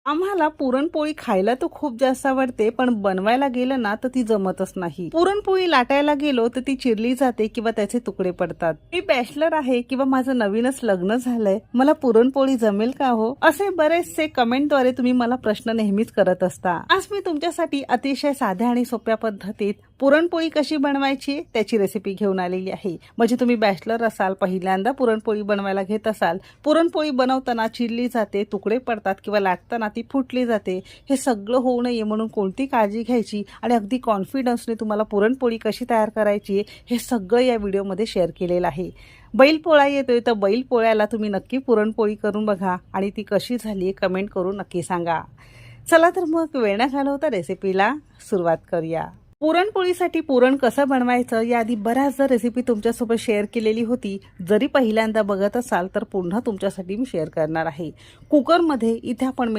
आम्हाला पुरणपोळी खायला तर खूप जास्त आवडते, पण बनवायला गेलं ना तर ती जमतच नाही. पुरणपोळी लाटायला गेलो तर ती चिरली जाते किंवा त्याचे तुकडे पडतात. मी बॅचलर आहे किंवा माझं नवीनच लग्न झालंय, मला पुरणपोळी जमेल का हो? असे बरेचसे कमेंटद्वारे तुम्ही मला प्रश्न नेहमीच करत असता. आज मी तुमच्यासाठी अतिशय साध्या आणि सोप्या पद्धतीत पुरणपोळी कशी बनवायची त्याची रेसिपी घेऊन आलेली आहे. म्हणजे तुम्ही बॅचलर असाल, पहिल्यांदा पुरणपोळी बनवायला घेत असाल, पुरणपोळी बनवताना चिरली जाते, तुकडे पडतात किंवा लाटताना ती फुटली जाते, हे सगळं होऊ नये म्हणून कोणती काळजी घ्यायची आणि अगदी कॉन्फिडन्सने तुम्हाला पुरणपोळी कशी तयार करायची हे सगळं या व्हिडिओमध्ये शेअर केलेलं आहे. बैलपोळा येतोय तर बैलपोळ्याला तुम्ही नक्की पुरणपोळी करून बघा आणि ती कशी झाली कमेंट करून नक्की सांगा. चला तर मग वेळ न घालवता रेसिपीला सुरुवात करूया. पुरणपोळीसाठी पुरण कसं बनवायचं याआधी बऱ्याचदा रेसिपी तुमच्यासोबत शेअर केलेली होती. जरी पहिल्यांदा बघत असाल तर पुन्हा तुमच्यासाठी मी शेअर करणार आहे. कुकरमध्ये इथे आपण